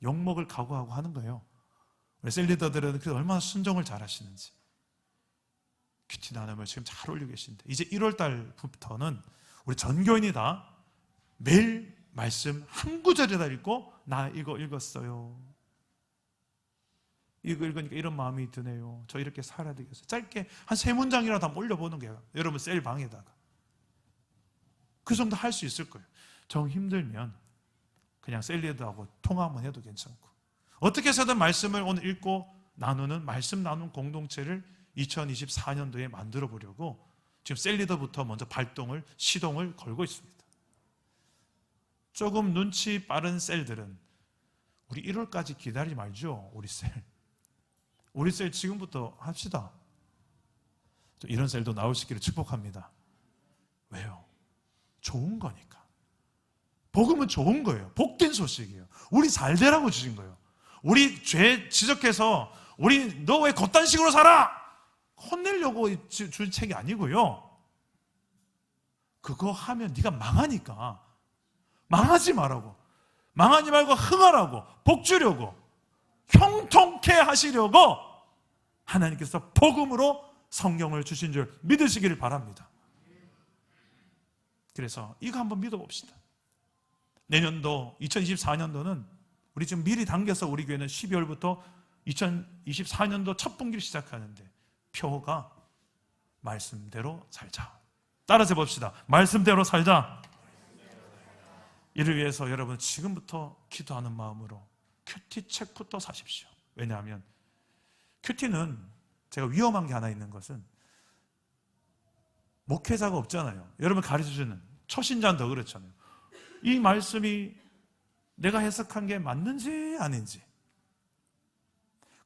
욕먹을 각오하고 하는 거예요. 우리 셀리더들은 그래서 얼마나 순종을 잘 하시는지 큐티 나눔을 지금 잘 올리고 계신데 이제 1월 달부터는 우리 전교인이 다 매일 말씀 한 구절이다 읽고 나 이거 읽었어요. 이거 읽으니까 이런 마음이 드네요. 저 이렇게 살아야 되겠어요. 짧게 한 3문장이라도 한번 올려보는 거예요. 여러분 셀 방에다가. 그 정도 할 수 있을 거예요. 정 힘들면 그냥 셀리더하고 통화만 해도 괜찮고 어떻게 해서든 말씀을 오늘 읽고 나누는 말씀 나누는 공동체를 2024년도에 만들어 보려고 지금 셀리더부터 먼저 발동을 시동을 걸고 있습니다. 조금 눈치 빠른 셀들은 우리 1월까지 기다리지 말죠. 우리 셀 지금부터 합시다. 이런 셀도 나올 수 있기를 축복합니다. 왜요? 좋은 거니까. 복음은 좋은 거예요. 복된 소식이에요. 우리 잘 되라고 주신 거예요. 우리 죄 지적해서 우리 너 왜 겉단 식으로 살아? 혼내려고 준 책이 아니고요. 그거 하면 네가 망하니까 망하지 말라고. 망하지 말고 흥하라고 복 주려고 형통케 하시려고 하나님께서 복음으로 성경을 주신 줄 믿으시기를 바랍니다. 그래서 이거 한번 믿어봅시다. 내년도 2024년도는 우리 지금 미리 당겨서 우리 교회는 12월부터 2024년도 첫 분기를 시작하는데 표가 말씀대로 살자. 따라서 봅시다. 말씀대로 살자. 이를 위해서 여러분 지금부터 기도하는 마음으로 큐티 책부터 사십시오. 왜냐하면 큐티는 제가 위험한 게 하나 있는 것은 목회자가 없잖아요. 여러분 가르쳐주는 초신자는 더 그렇잖아요. 이 말씀이 내가 해석한 게 맞는지 아닌지,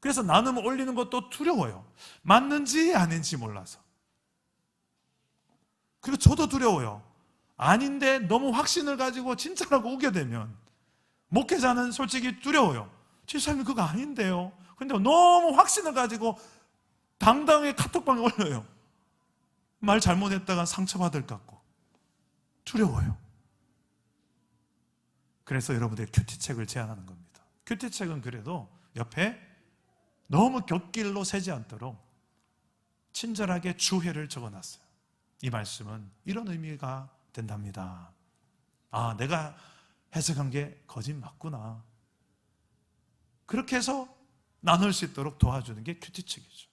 그래서 나눔을 올리는 것도 두려워요. 맞는지 아닌지 몰라서. 그리고 저도 두려워요. 아닌데 너무 확신을 가지고 진짜라고 오게 되면 목회자는 솔직히 두려워요. 집사님 그거 아닌데요. 근데 너무 확신을 가지고 당당하게 카톡방에 올려요. 말 잘못했다가 상처받을 것 같고 두려워요. 그래서 여러분들이 큐티책을 제안하는 겁니다. 큐티책은 그래도 옆에 너무 곁길로 새지 않도록 친절하게 주회를 적어놨어요. 이 말씀은 이런 의미가 된답니다. 아, 내가 해석한 게 거짓 맞구나. 그렇게 해서 나눌 수 있도록 도와주는 게 큐티책이죠.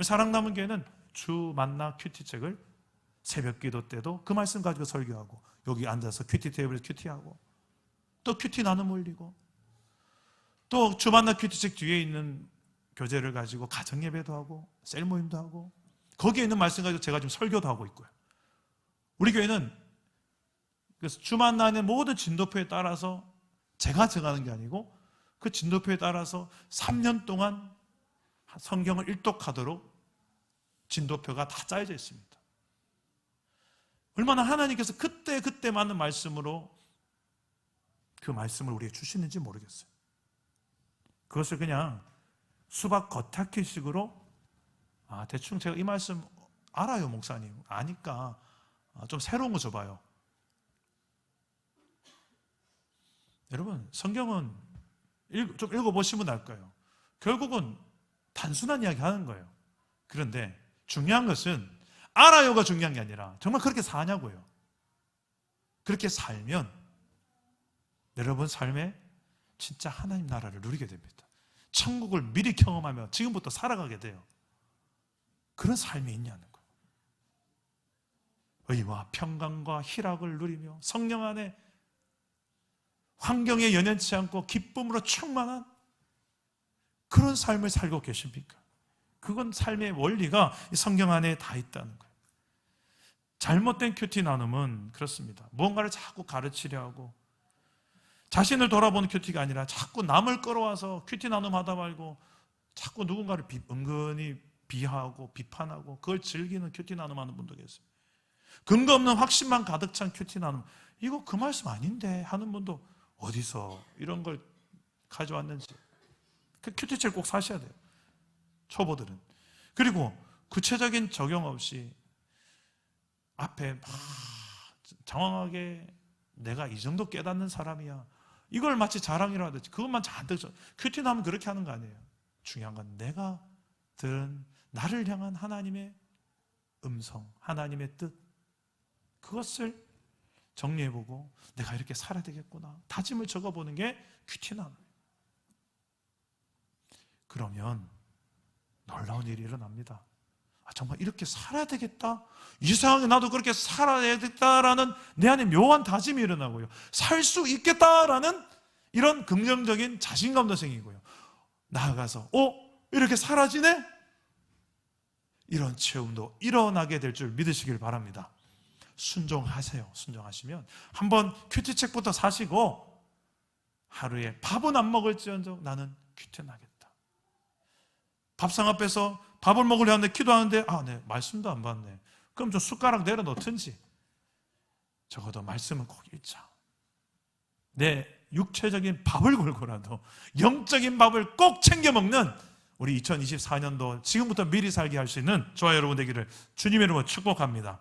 사랑남은 교회는 주 만나 큐티책을 새벽 기도 때도 그 말씀 가지고 설교하고, 여기 앉아서 큐티 테이블에서 큐티하고, 또 큐티 나눔 올리고, 또 주 만나 큐티책 뒤에 있는 교재를 가지고 가정 예배도 하고 셀 모임도 하고, 거기에 있는 말씀 가지고 제가 지금 설교도 하고 있고요. 우리 교회는 그래서 주 만나는 모든 진도표에 따라서 제가 정하는 게 아니고 그 진도표에 따라서 3년 동안 성경을 일독하도록 진도표가 다 짜여져 있습니다. 얼마나 하나님께서 그때 맞는 말씀으로 그 말씀을 우리에게 주시는지 모르겠어요. 그것을 그냥 수박 겉핥기식으로 대충 제가 이 말씀 알아요 목사님, 아니까 좀 새로운 거 줘봐요. 여러분 성경은 좀 읽어보시면 알 거예요. 결국은 단순한 이야기 하는 거예요. 그런데 중요한 것은 알아요가 중요한 게 아니라 정말 그렇게 사냐고요. 그렇게 살면 여러분 삶에 진짜 하나님 나라를 누리게 됩니다. 천국을 미리 경험하며 지금부터 살아가게 돼요. 그런 삶이 있냐는 거예요. 의와 평강과 희락을 누리며 성령 안에 환경에 연연치 않고 기쁨으로 충만한 그런 삶을 살고 계십니까? 그건 삶의 원리가 성경 안에 다 있다는 거예요. 잘못된 큐티 나눔은 그렇습니다. 무언가를 자꾸 가르치려 하고 자신을 돌아보는 큐티가 아니라 자꾸 남을 끌어와서 큐티 나눔하다 말고 자꾸 누군가를 은근히 비하하고 비판하고 그걸 즐기는 큐티 나눔하는 분도 계세요. 근거 없는 확신만 가득 찬 큐티 나눔, 이거 그 말씀 아닌데 하는 분도 어디서 이런 걸 가져왔는지, 그 큐티책 꼭 사셔야 돼요, 초보들은. 그리고 구체적인 적용 없이 앞에 막 장황하게 내가 이 정도 깨닫는 사람이야, 이걸 마치 자랑이라 하듯이 그것만 잔뜩 큐티 나면 그렇게 하는 거 아니에요. 중요한 건 내가 들은 나를 향한 하나님의 음성, 하나님의 뜻, 그것을 정리해보고 내가 이렇게 살아야 되겠구나 다짐을 적어보는 게 큐티 나눔. 그러면 놀라운 일이 일어납니다. 정말 이렇게 살아야 되겠다, 이상하게 나도 그렇게 살아야 되겠다라는 내 안에 묘한 다짐이 일어나고요, 살 수 있겠다라는 이런 긍정적인 자신감도 생기고요, 나아가서 이렇게 사라지네? 이런 체험도 일어나게 될 줄 믿으시길 바랍니다. 순종하세요. 순종하시면 한번 큐티책부터 사시고 하루에 밥은 안 먹을지언정 나는 큐티나겠다. 밥상 앞에서 밥을 먹으려 하는데 기도하는데 네, 말씀도 안 봤네. 그럼 좀 숟가락 내려놓든지 적어도 말씀은 꼭 읽자. 내 육체적인 밥을 걸고라도 영적인 밥을 꼭 챙겨 먹는 우리 2024년도 지금부터 미리 살게 할 수 있는 저와 여러분 되기를 주님의 이름으로 축복합니다.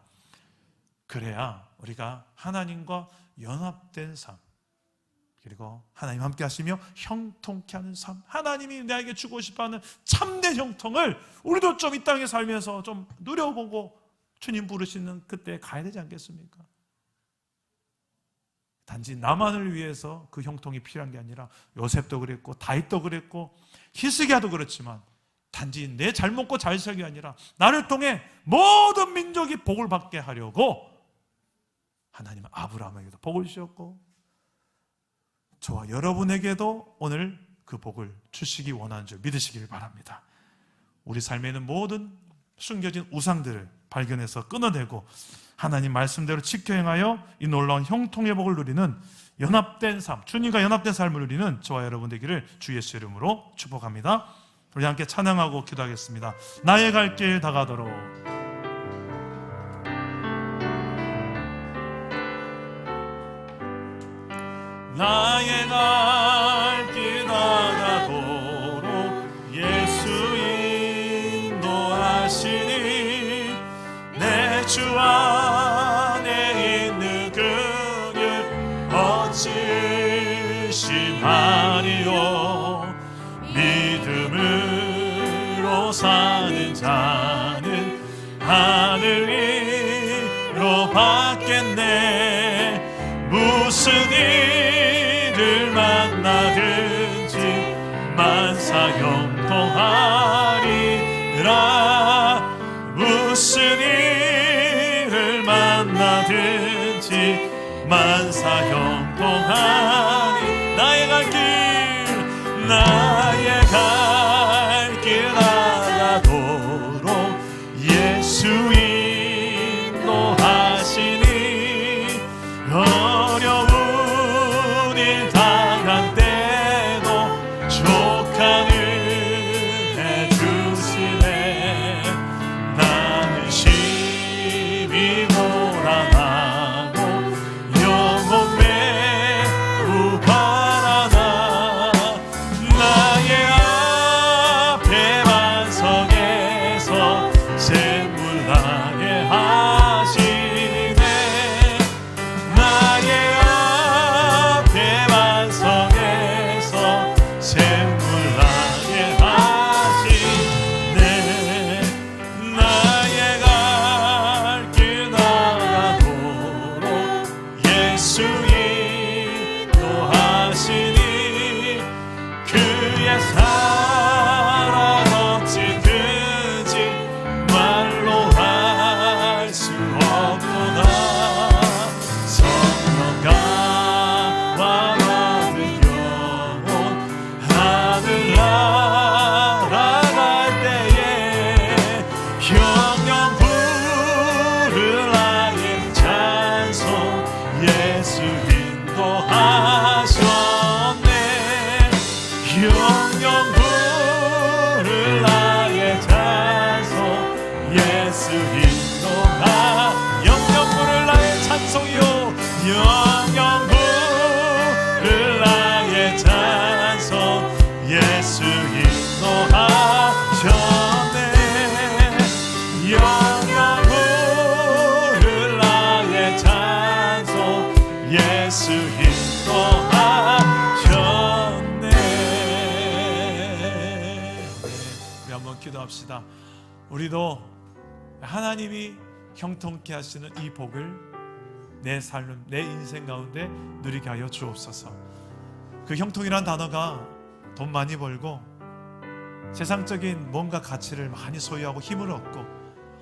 그래야 우리가 하나님과 연합된 삶, 그리고 하나님 함께 하시며 형통케 하는 삶, 하나님이 나에게 주고 싶어하는 참된 형통을 우리도 좀 이 땅에 살면서 좀 누려보고 주님 부르시는 그때 가야 되지 않겠습니까? 단지 나만을 위해서 그 형통이 필요한 게 아니라 요셉도 그랬고 다윗도 그랬고 히스기야도 그렇지만 단지 내 잘 먹고 잘 살기 아니라 나를 통해 모든 민족이 복을 받게 하려고 하나님은 아브라함에게도 복을 주셨고 저와 여러분에게도 오늘 그 복을 주시기 원하는 줄 믿으시길 바랍니다. 우리 삶에 있는 모든 숨겨진 우상들을 발견해서 끊어내고 하나님 말씀대로 지켜 행하여 이 놀라운 형통의 복을 누리는 연합된 삶, 주님과 연합된 삶을 누리는 저와 여러분 되기를 주 예수 이름으로 축복합니다. 우리 함께 찬양하고 기도하겠습니다. 나의 갈 길 다가도록 나의 갈 길 다가도록 예수 인도하시니 내 주 안에 있는 그를 어찌 의심하리요 믿음으로 사는 자는 하늘위로 받겠네 무슨 일을 만나든지 만사형통하리라 무슨 일을 만나든지 만사형통하리 나의 갈 길 나가도록 예수 인도하시니 어려운 일 당한 때도 족한 은혜 주시네 나는 심히 고난하고 영혼 매우 가난하 나의 앞에 반석에서 샘물 나게 하시네 나의 앞에 반석에서 샘물 나게 하시네 나의 갈 길 나가도록 예수 인도하시니 그의 사랑 어찌든지 말로 할 수 없도다 성령과 받은 영혼 하늘 날아갈 때에 영영 부를 나의 찬송 예수 인도하셨네 영영 부를 나의 찬송 예수 인도하 영영 부를 나의 찬송이요 영영 부를 나의 찬송 예수 인도하셨네 영영 부를 나의 찬송 예수 인도하셨네 우리 한번 기도합시다. 우리도 하나님이 형통케 하시는 이 복을 내 삶, 내 인생 가운데 누리게 하여 주옵소서. 그 형통이란 단어가 돈 많이 벌고 세상적인 뭔가 가치를 많이 소유하고 힘을 얻고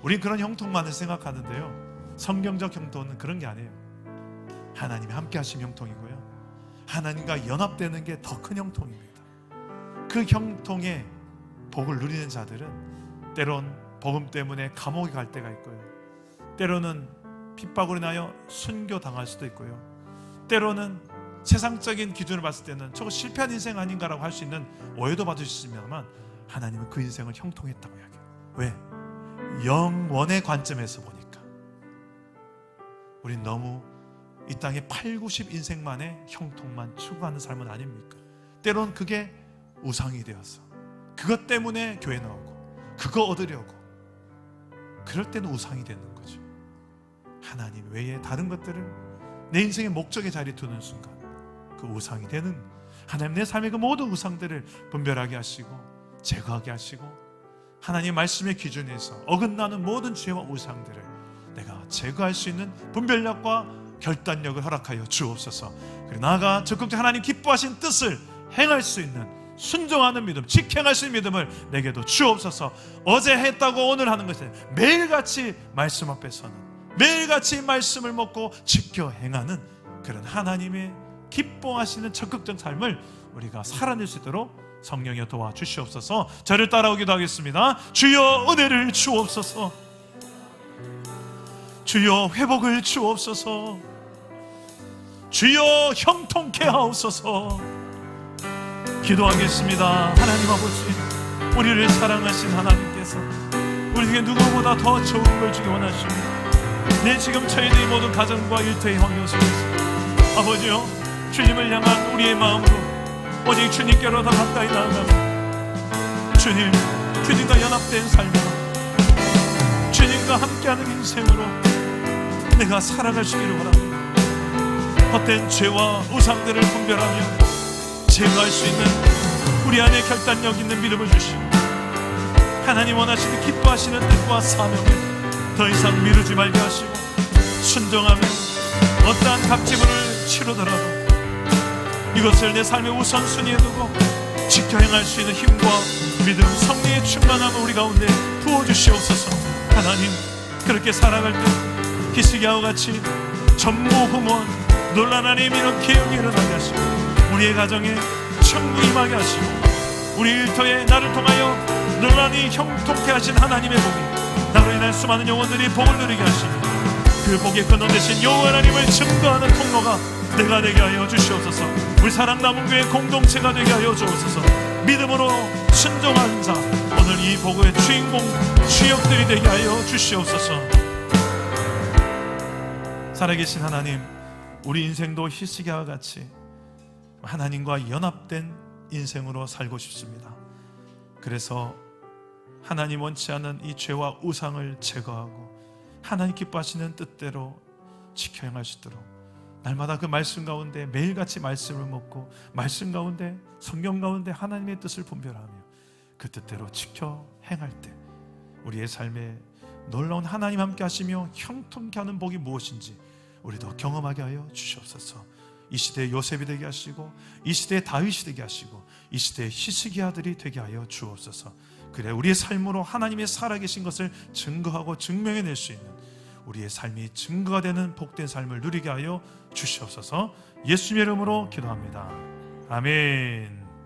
우린 그런 형통만을 생각하는데요 성경적 형통은 그런 게 아니에요. 하나님이 함께 하신 형통이고요 하나님과 연합되는 게 더 큰 형통입니다. 그 형통의 복을 누리는 자들은 때론 복음 때문에 감옥에 갈 때가 있고요 때로는 핍박으로 인하여 순교당할 수도 있고요 때로는 세상적인 기준을 봤을 때는 저거 실패한 인생 아닌가라고 할 수 있는 오해도 받을 수 있습니다만 하나님은 그 인생을 형통했다고 이야기해요. 왜? 영원의 관점에서 보니까 우린 너무 이 땅에 8, 90 인생만의 형통만 추구하는 삶은 아닙니까? 때론 그게 우상이 되어서 그것 때문에 교회 나오고 그거 얻으려고 그럴 때는 우상이 되는 거죠. 하나님 외에 다른 것들을 내 인생의 목적의 자리에 두는 순간 그 우상이 되는, 하나님 내 삶의 그 모든 우상들을 분별하게 하시고 제거하게 하시고, 하나님 말씀의 기준에서 어긋나는 모든 죄와 우상들을 내가 제거할 수 있는 분별력과 결단력을 허락하여 주옵소서. 그리고 나아가 적극적으로 하나님 기뻐하신 뜻을 행할 수 있는 순종하는 믿음, 직행할 수 있는 믿음을 내게도 주옵소서. 어제 했다고 오늘 하는 것이 아니라 매일같이 말씀 앞에서는, 매일같이 말씀을 먹고 지켜 행하는 그런 하나님의 기뻐하시는 적극적 삶을 우리가 살아낼 수 있도록 성령이여 도와주시옵소서. 저를 따라오기도 하겠습니다. 주여 은혜를 주옵소서. 주여 회복을 주옵소서. 주여 형통케 하옵소서. 기도하겠습니다. 하나님 아버지, 우리를 사랑하신 하나님께서 우리에게 누구보다 더 좋은 걸 주기 원하십니다. 내 지금 처해진 이 모든 가정과 일터의 환경 속에서 아버지요, 주님을 향한 우리의 마음으로 오직 주님께로 더 가까이 나아가고, 주님과 연합된 삶으로, 주님과 함께하는 인생으로 내가 살아갈 수 있기를 원합니다. 헛된 죄와 우상들을 분별하며 제거할 수 있는 우리 안에 결단력 있는 믿음을 주시고, 하나님 원하시는 기뻐하시는 뜻과 사명을 더 이상 미루지 말게 하시고, 순종하며 어떠한 갑질을 치르더라도 이것을 내 삶의 우선순위에 두고 지켜 행할 수 있는 힘과 믿음, 성령의 충만함을 우리 가운데 부어주시옵소서. 하나님, 그렇게 살아갈 때 히스기야와 같이 전무후무한 놀란 하나님 이런 기억이 일어나게 하시고, 우리의 가정에 천국 임하게 하시고, 우리 일터에 나를 통하여 놀라니 형통케 하신 하나님의 복이 나로 인한 수많은 영혼들이 복을 누리게 하시고, 그 복의 근원 되신 여호와 하나님을 증거하는 통로가 내가 되게 하여 주시옵소서. 우리 사랑나무교회 공동체가 되게 하여 주옵소서. 믿음으로 순종하는 자, 오늘 이 복의 주인공 주역들이 되게 하여 주시옵소서. 살아계신 하나님, 우리 인생도 히스기야와 같이 하나님과 연합된 인생으로 살고 싶습니다. 그래서 하나님 원치 않은 이 죄와 우상을 제거하고 하나님 기뻐하시는 뜻대로 지켜 행할 수 있도록 날마다 그 말씀 가운데 매일같이 말씀을 먹고, 말씀 가운데, 성경 가운데 하나님의 뜻을 분별하며 그 뜻대로 지켜 행할 때 우리의 삶에 놀라운 하나님 함께 하시며 형통케 하는 복이 무엇인지 우리도 경험하게 하여 주시옵소서. 이 시대의 요셉이 되게 하시고, 이 시대의 다윗이 되게 하시고, 이 시대의 히스기야들이 되게 하여 주옵소서. 그래 우리의 삶으로 하나님의 살아계신 것을 증거하고 증명해낼 수 있는 우리의 삶이 증거가 되는 복된 삶을 누리게 하여 주시옵소서. 예수님의 이름으로 기도합니다. 아멘.